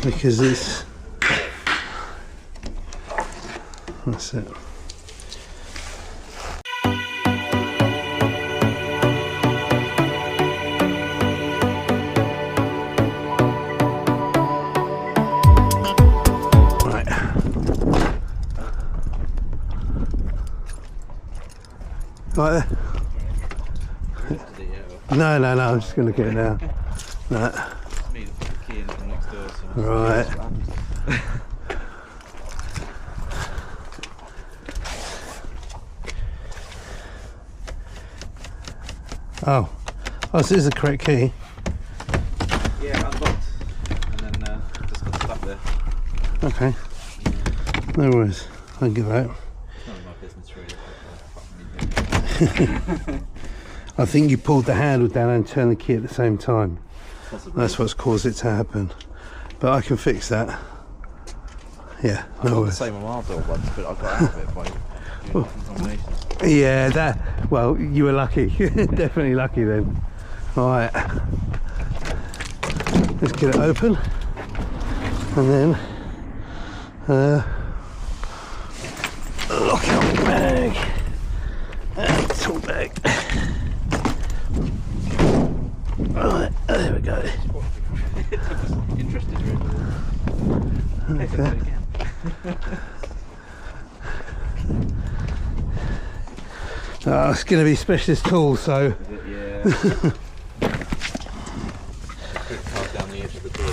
because it's, that's it. Right there. No, I'm just going to get it now. No. Right. Oh, so this is the correct key. Yeah, unlocked, and then just got stuck there. Okay. No worries. I'll give out. None of my business really. I think you pulled the handle down and turned the key at the same time. Possibly. That's what's caused it to happen. But I can fix that. Yeah, I no got the worries. same on our door once, but I got out of it by doing different combinations. Yeah, that. Well, you were lucky. Definitely lucky then. All right. Let's get it open, and then lock out the bag and tool bag. Right, there we go. Interested really. Okay. It's going to be specialist tools, so. Yeah. Quick card down the edge of the door.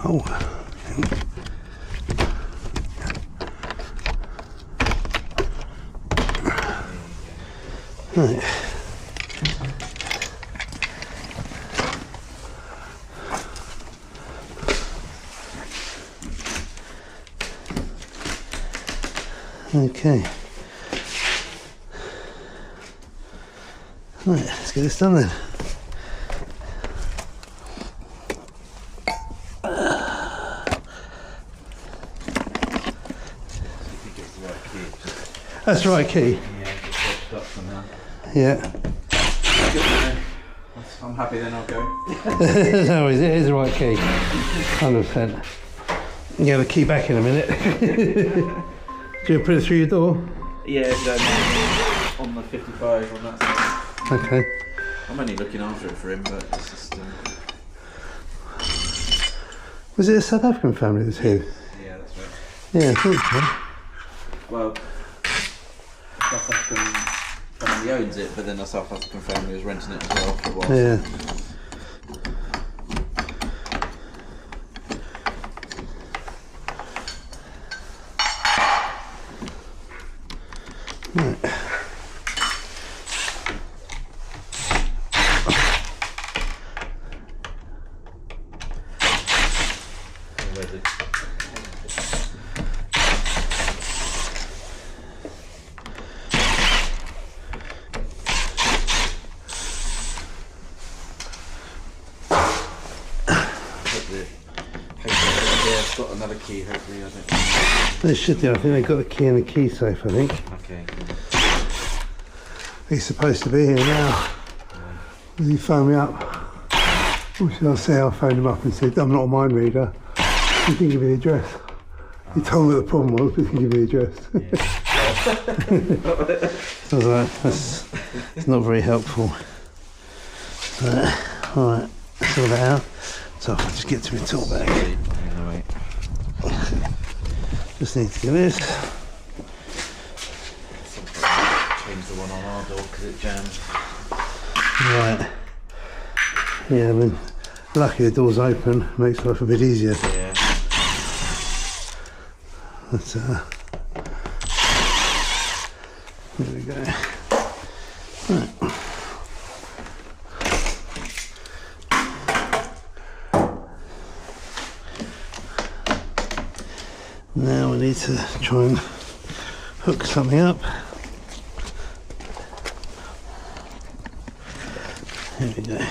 Oh. Right. Okay. Right, let's get this done then. That's the right key. Yeah, just popped up somehow. Yeah. I'm happy then, I'll go. No worries, it is the right key. 100%. You have a key back in a minute. Do you put it through your door? Yeah, on the 55 on that side. Okay. I'm only looking after it for him, but it's just... Was it a South African family that was here? Yeah, that's right. Yeah, I thought so. Well, South African family owns it, but then the South African family was renting it as well for a while. Yeah. Right. I've got another key, hopefully. I don't know. They should do. I think they've got the key in the key safe, I think. Okay. He's supposed to be here now. Yeah. He phoned me up. What should I say? I phoned him up and said, I'm not a mind reader. You can give me the address. He told me what the problem was, but he can give me the address. Yeah. So I was like, that's not very helpful. Alright, sort that out. So if I just get to my tool bag. Just need to do this. Change the one on our door because it jammed. Right. Yeah, I mean, lucky the door's open, makes life a bit easier. Yeah. But, there we go. Right. Now we need to try and hook something up. Here we go.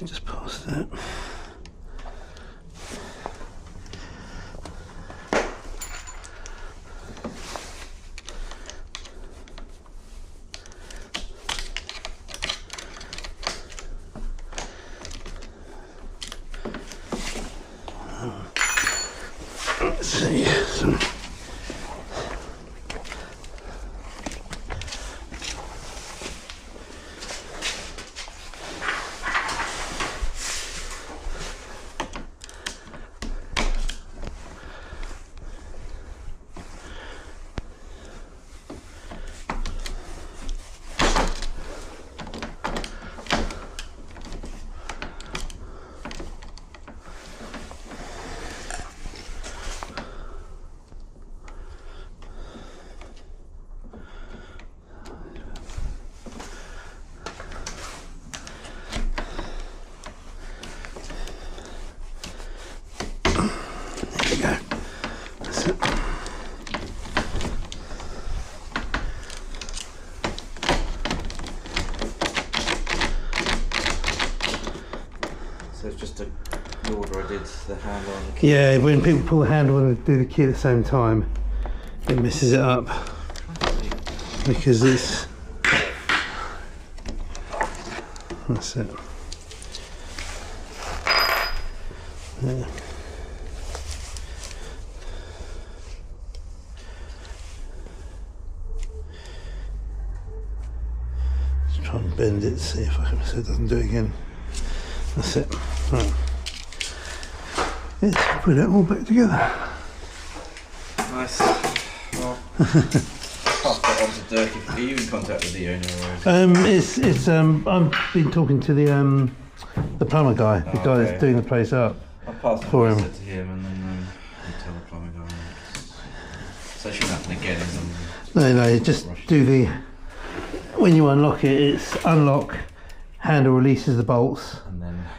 Just past that. Let's see. So it's just the order I did the handle on the key. Yeah, when people pull the handle and do the key at the same time, it messes it up because it's. That's it. Yeah. Just try and bend it, see if I can, so it doesn't do it again. That's it. Right. Let's put it all back together. Nice. Well, pass that on to Dirk. Are you in contact with the owner? I've been talking to the plumber guy, the guy that's doing the place up. I'll pass the for him. to him and then I'll tell the plumber guy. So it shouldn't happen again. No, just do the. When you unlock it, it's unlock, handle releases the bolts,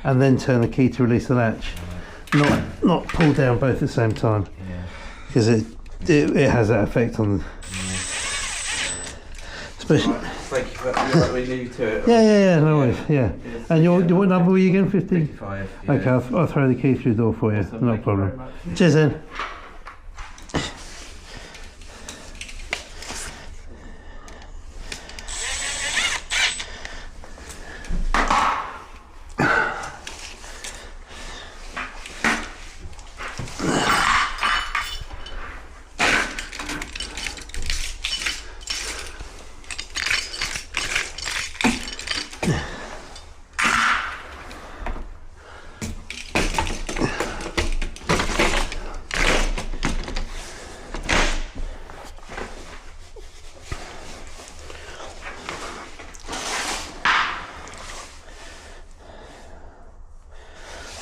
and then turn the key to release the latch. Not pull down both at the same time, because it has that effect on. Especially. Right, thank you for that. We leave you to it. Yeah, no worries. Yeah. And what number were you again? 50? 55. Yeah. Okay, I'll throw the key through the door for you. Awesome, No thank you problem. very much. Cheers then.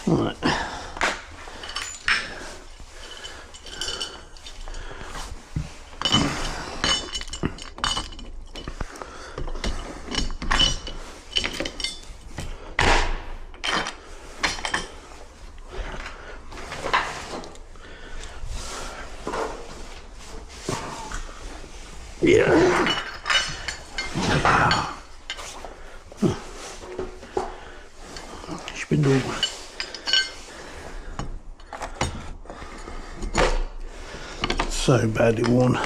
Right. Yeah. Spindle. So badly worn.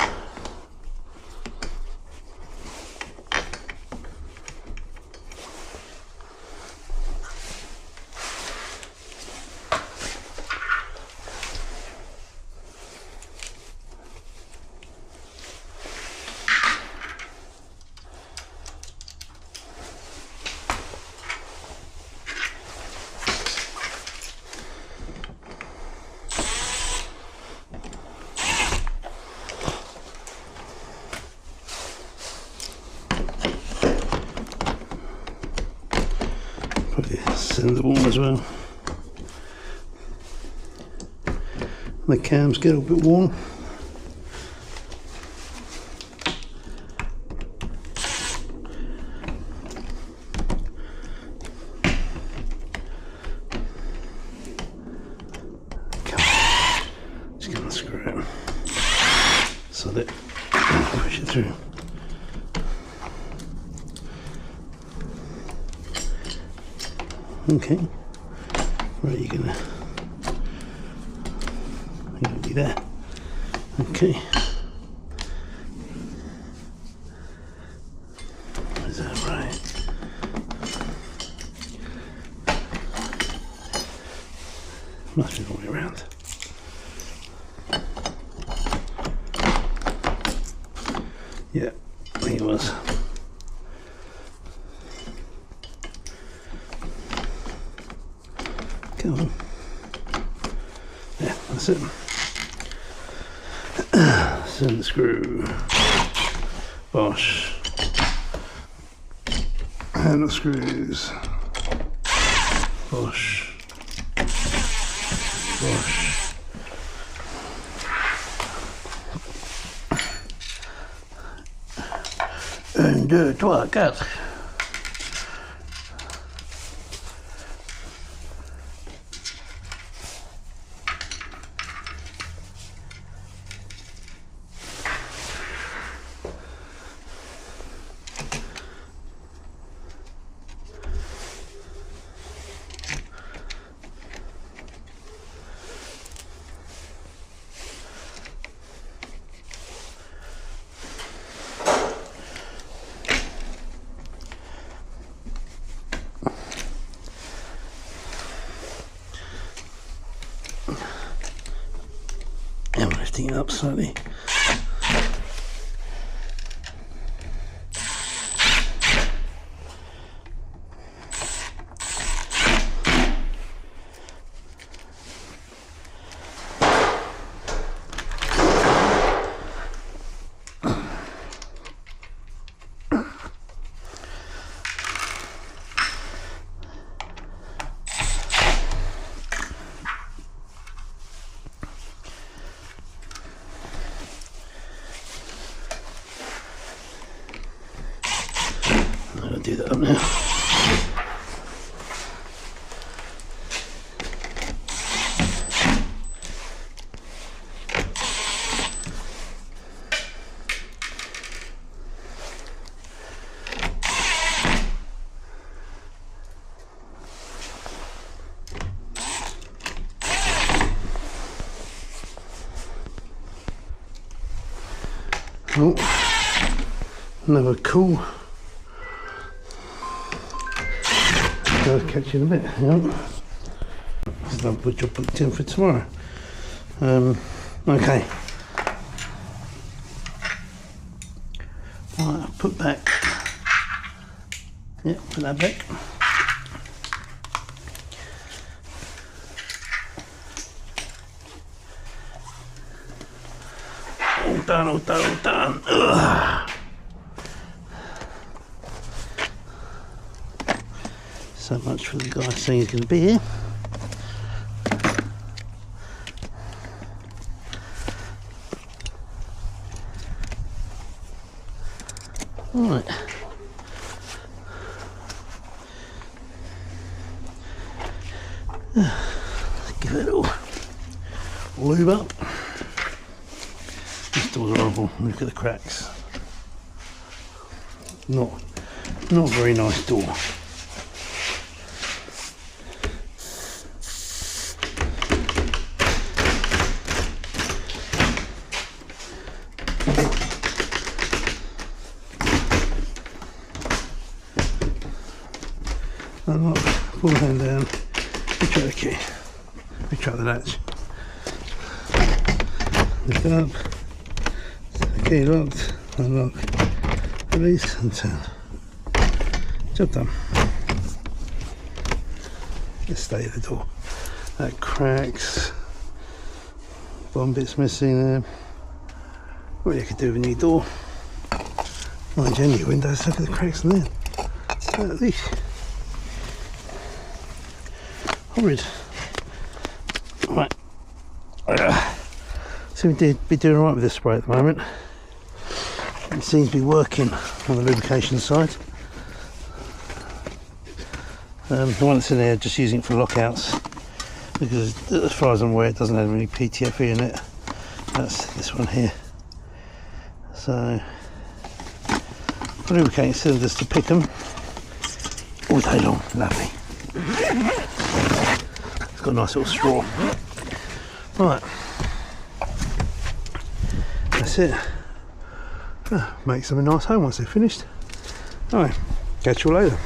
cylinders warm as well. The cams get a bit warm. Just gonna screw it so that push it through. Okay, right, you're gonna be there. Okay, is that right? Must be the way around. Yeah, I think it was. Come on. Yeah, that's it. Cylinder screw. Bosch. Handle screws. Bosch. Bosch. 1, 2, 3, 4. I'm lifting it up slightly. I'll do that up now. Oh, another cool. I'll catch you in a bit. Yep. So I'll put your booked in for tomorrow. Okay. Right, I'll put back. Yep, put that back. All done, all done, all done. Ugh. So much for the guy saying he's going to be here. Right. Give it all lube up. This door's horrible. Look at the cracks. Not a very nice door. Unlock, pull the hand down, retract the key, retract the latch, lift it up, the key locked, unlock, release and turn. Job done. The state of the door. That cracks, one bit's missing there. What you could do with a new door. Mind you, new windows, look at the cracks in there. At least. Horrid. Right. Seem to be doing alright with this spray at the moment. It seems to be working on the lubrication side. The one that's in there, just using it for lockouts, because as far as I'm aware it doesn't have any PTFE in it. That's this one here. So lubricating cylinders to pick them all day long. Lovely. It's got a nice little straw. Right, that's it. Make something nice home once they're finished. Alright, catch you all later.